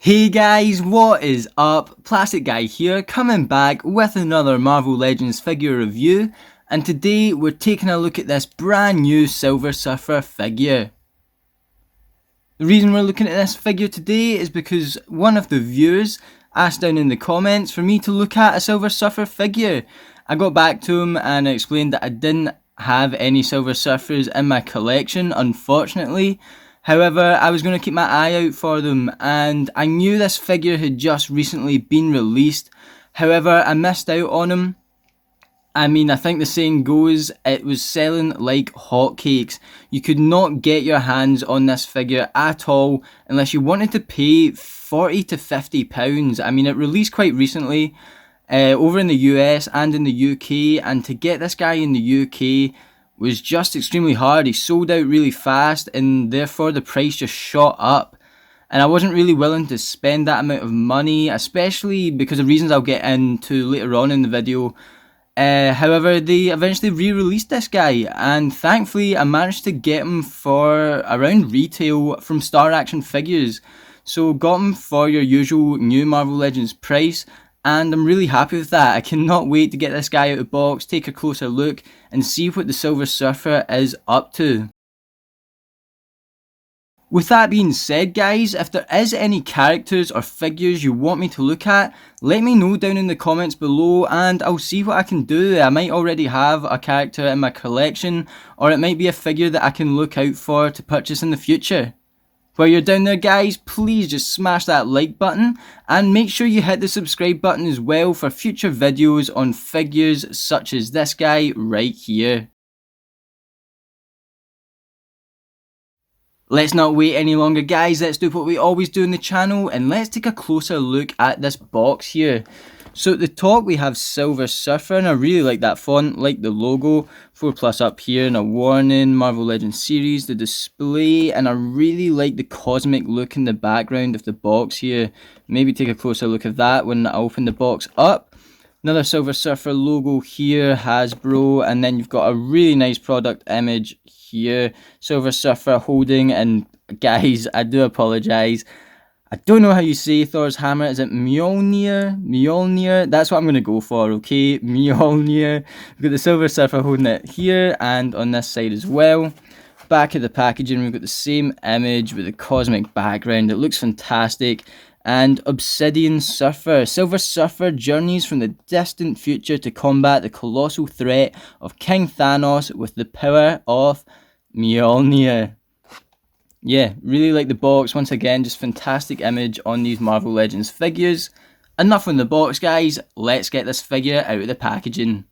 Hey guys, what is up? Plastic Guy here, coming back with another Marvel Legends figure review, and today we're taking a look at this brand new Silver Surfer figure. The reason we're looking at this figure today is because one of the viewers asked down in the comments for me to look at a Silver Surfer figure. I got back to him and I explained that I didn't have any Silver Surfers in my collection, unfortunately. However, I was going to keep my eye out for them, and I knew this figure had just recently been released. However, I missed out on him. I mean, I think the saying goes, it was selling like hotcakes. You could not get your hands on this figure at all unless you wanted to pay £40 to £50. I mean, it released quite recently over in the US and in the UK, and to get this guy in the UK was just extremely hard. He sold out really fast, and therefore the price just shot up. And I wasn't really willing to spend that amount of money, especially because of reasons I'll get into later on in the video. However, they eventually re-released this guy, and thankfully I managed to get him for around retail from Star Action Figures. So got him for your usual new Marvel Legends price, and I'm really happy with that. I cannot wait to get this guy out of the box, take a closer look, and see what the Silver Surfer is up to. With that being said guys, if there is any characters or figures you want me to look at, let me know down in the comments below and I'll see what I can do. I might already have a character in my collection, or it might be a figure that I can look out for to purchase in the future. While you're down there guys, please just smash that like button and make sure you hit the subscribe button as well for future videos on figures such as this guy right here. Let's not wait any longer guys, let's do what we always do on the channel and let's take a closer look at this box here. So at the top we have Silver Surfer, and I really like that font, like the logo, 4+ up here and a warning, Marvel Legends series, the display, and I really like the cosmic look in the background of the box here. Maybe take a closer look at that when I open the box up. Another Silver Surfer logo here, Hasbro, and then you've got a really nice product image here, Silver Surfer holding, and guys, I do apologise, I don't know how you say Thor's hammer. Is it Mjolnir? Mjolnir? That's what I'm going to go for, okay? Mjolnir. We've got the Silver Surfer holding it here and on this side as well. Back of the packaging, we've got the same image with the cosmic background. It looks fantastic. And Obsidian Surfer. Silver Surfer journeys from the distant future to combat the colossal threat of King Thanos with the power of Mjolnir. Yeah, really like the box. Once again, just fantastic image on these Marvel Legends figures. Enough on the box, guys. Let's get this figure out of the packaging.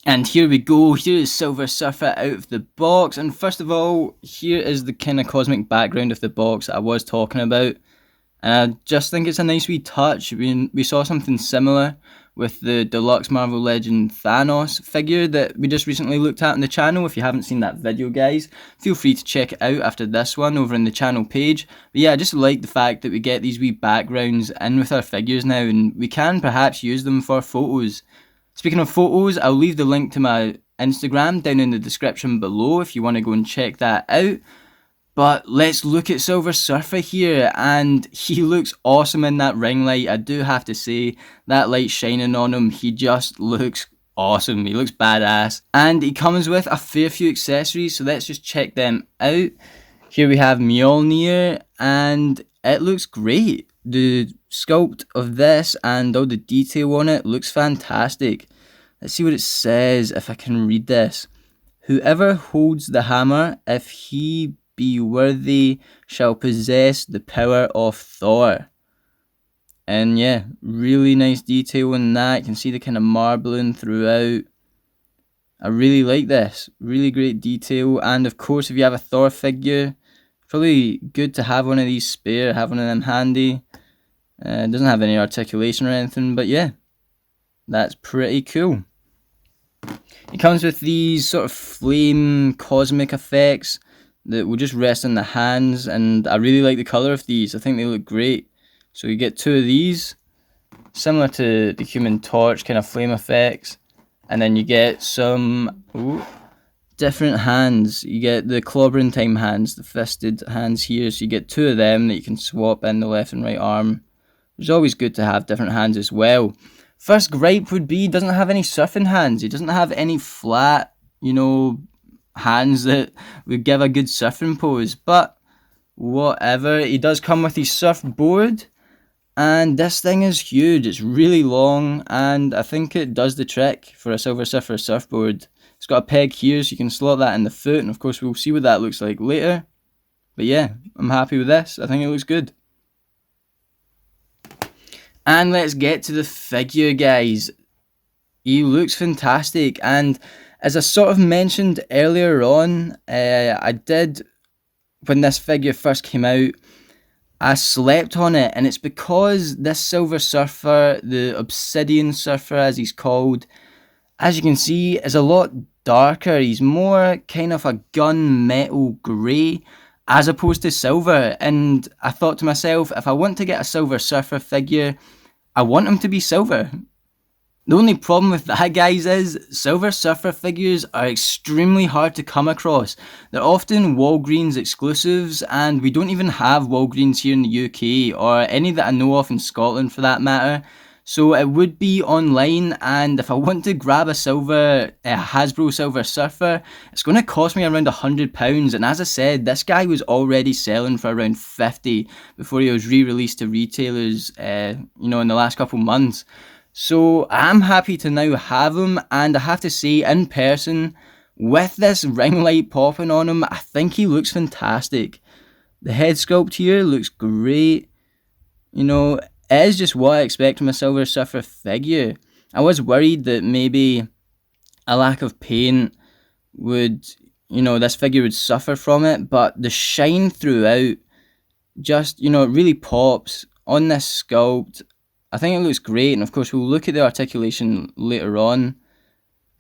And here we go. Here is Silver Surfer out of the box. And first of all, here is the kind of cosmic background of the box that I was talking about. And I just think it's a nice wee touch. We saw something similar with the deluxe Marvel Legend Thanos figure that we just recently looked at on the channel. If you haven't seen that video guys, feel free to check it out after this one over in the channel page. But yeah, I just like the fact that we get these wee backgrounds in with our figures now, and we can perhaps use them for photos. Speaking of photos, I'll leave the link to my Instagram down in the description below if you want to go and check that out. But let's look at Silver Surfer here, and he looks awesome in that ring light. I do have to say, that light shining on him, he just looks awesome. He looks badass. And he comes with a fair few accessories, so let's just check them out. Here we have Mjolnir, and it looks great. The sculpt of this and all the detail on it looks fantastic. Let's see what it says, if I can read this. Whoever holds the hammer, if he be worthy, shall possess the power of Thor. And yeah, really nice detail in that. You can see the kind of marbling throughout. I really like this. Really great detail. And of course, if you have a Thor figure, probably good to have one of these spare, have one of them handy. It doesn't have any articulation or anything, but yeah, that's pretty cool. It comes with these sort of flame cosmic effects that will just rest in the hands, and I really like the colour of these. I think they look great. So you get two of these, similar to the Human Torch kind of flame effects, and then you get some different hands. You get the clobbering time hands, the fisted hands here, so you get 2 of them that you can swap in the left and right arm. It's always good to have different hands as well. First gripe would be he doesn't have any surfing hands. He doesn't have any flat, hands that would give a good surfing pose, but whatever. He does come with his surfboard, and this thing is huge. It's really long, and I think it does the trick for a Silver Surfer surfboard. It's got a peg here, so you can slot that in the foot, and of course we'll see what that looks like later. But yeah, I'm happy with this. I think it looks good. And let's get to the figure, guys. He looks fantastic, and as I sort of mentioned earlier on, I did, when this figure first came out, I slept on it, and it's because this Silver Surfer, the Obsidian Surfer as he's called, as you can see, is a lot darker. He's more kind of a gunmetal grey as opposed to silver, and I thought to myself, if I want to get a Silver Surfer figure, I want him to be silver. The only problem with that, guys, is Silver Surfer figures are extremely hard to come across. They're often Walgreens exclusives, and we don't even have Walgreens here in the UK, or any that I know of in Scotland for that matter. So it would be online, and if I want to grab a Hasbro Silver Surfer, it's going to cost me around £100, and as I said, this guy was already selling for around 50 before he was re-released to retailers, in the last couple months. So I'm happy to now have him, and I have to say, in person, with this ring light popping on him, I think he looks fantastic. The head sculpt here looks great. It is just what I expect from a Silver Surfer figure. I was worried that maybe a lack of paint would, this figure would suffer from it, but the shine throughout just, it really pops on this sculpt. I think it looks great, and of course we'll look at the articulation later on,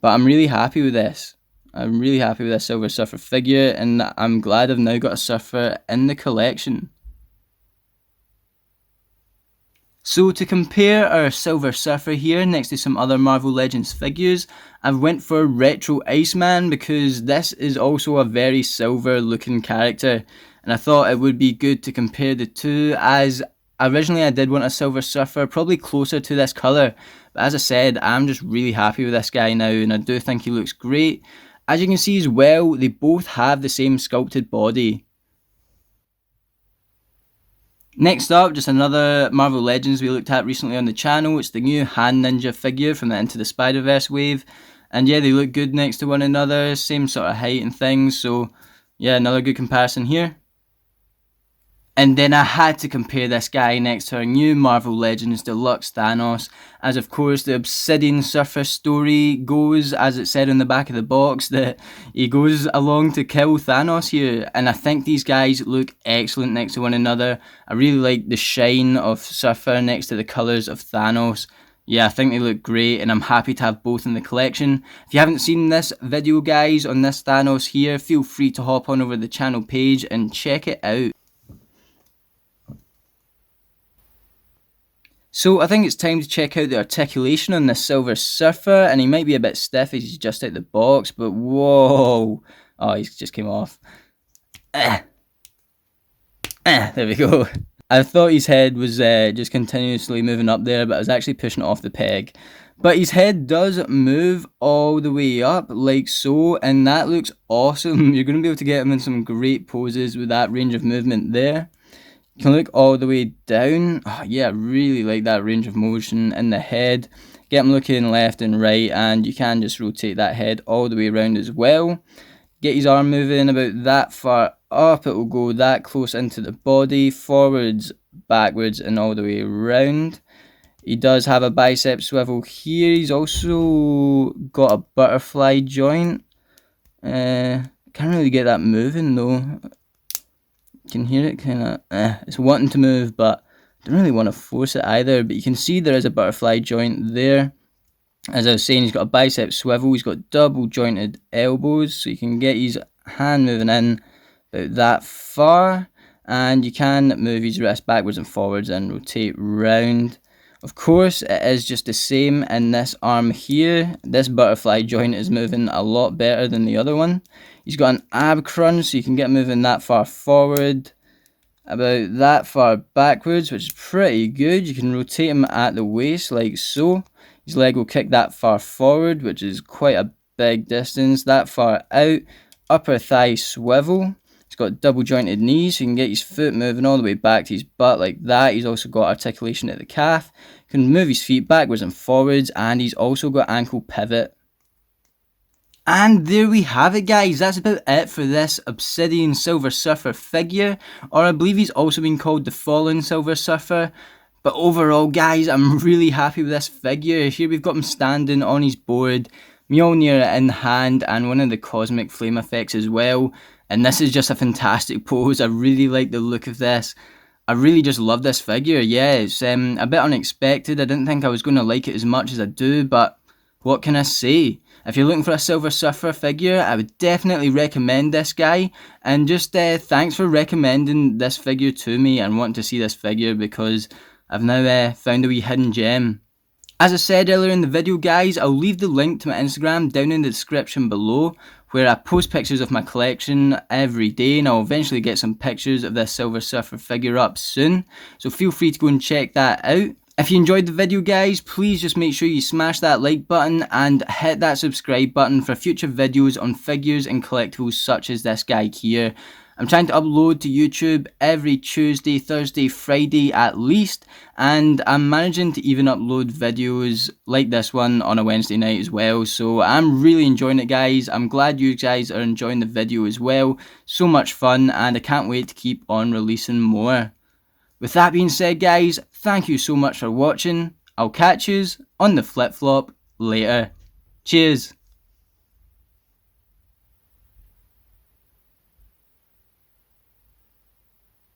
but I'm really happy with this. I'm really happy with this Silver Surfer figure, and I'm glad I've now got a Surfer in the collection. So to compare our Silver Surfer here next to some other Marvel Legends figures, I've went for Retro Iceman because this is also a very silver looking character, and I thought it would be good to compare the two, as originally I did want a Silver Surfer probably closer to this colour, but as I said, I'm just really happy with this guy now, and I do think he looks great. As you can see as well, they both have the same sculpted body. Next up, just another Marvel Legends we looked at recently on the channel. It's the new Hand Ninja figure from the Into the Spider-Verse wave, and yeah, they look good next to one another, same sort of height and things, so yeah, another good comparison here. And then I had to compare this guy next to our new Marvel Legends Deluxe Thanos, as of course the Obsidian Surfer story goes, as it said on the back of the box, that he goes along to kill Thanos here, and I think these guys look excellent next to one another. I really like the shine of Surfer next to the colours of Thanos. Yeah, I think they look great, and I'm happy to have both in the collection. If you haven't seen this video, guys, on this Thanos here, feel free to hop on over the channel page and check it out. So I think it's time to check out the articulation on this Silver Surfer, and he might be a bit stiff as he's just out the box, but whoa, oh, he just came off. There we go. I thought his head was just continuously moving up there, but I was actually pushing it off the peg. But his head does move all the way up, like so, and that looks awesome. You're going to be able to get him in some great poses with that range of movement there. You can look all the way down. Oh, yeah, I really like that range of motion in the head. Get him looking left and right, and you can just rotate that head all the way around as well. Get his arm moving about that far up, it will go that close into the body, forwards, backwards, and all the way around. He does have a bicep swivel here. He's also got a butterfly joint. Can't really get that moving though. Can hear it kind of, it's wanting to move, but I don't really want to force it either. But you can see there is a butterfly joint there. As I was saying, he's got a bicep swivel, he's got double jointed elbows, so you can get his hand moving in about that far, and you can move his wrist backwards and forwards and rotate round. Of course, it is just the same in this arm here. This butterfly joint is moving a lot better than the other one. He's got an ab crunch, so you can get moving that far forward, about that far backwards, which is pretty good. You can rotate him at the waist like so. His leg will kick that far forward, which is quite a big distance. That far out. Upper thigh swivel. He's got double jointed knees, so you can get his foot moving all the way back to his butt like that. He's also got articulation at the calf. Can move his feet backwards and forwards, and he's also got ankle pivot. And there we have it, guys. That's about it for this Obsidian Silver Surfer figure, or I believe he's also been called the Fallen Silver Surfer. But overall, guys, I'm really happy with this figure. Here we've got him standing on his board, Mjolnir in hand, and one of the cosmic flame effects as well. And this is just a fantastic pose. I really like the look of this. I really just love this figure. Yeah, it's a bit unexpected. I didn't think I was going to like it as much as I do, but what can I say? If you're looking for a Silver Surfer figure, I would definitely recommend this guy. And just thanks for recommending this figure to me and wanting to see this figure, because I've now found a wee hidden gem. As I said earlier in the video, guys, I'll leave the link to my Instagram down in the description below, where I post pictures of my collection every day, and I'll eventually get some pictures of this Silver Surfer figure up soon. So feel free to go and check that out. If you enjoyed the video, guys, please just make sure you smash that like button and hit that subscribe button for future videos on figures and collectibles such as this guy here. I'm trying to upload to YouTube every Tuesday, Thursday, Friday at least, and I'm managing to even upload videos like this one on a Wednesday night as well, so I'm really enjoying it, guys. I'm glad you guys are enjoying the video as well. So much fun, and I can't wait to keep on releasing more. With that being said, guys, thank you so much for watching. I'll catch yous on the flip-flop later. Cheers.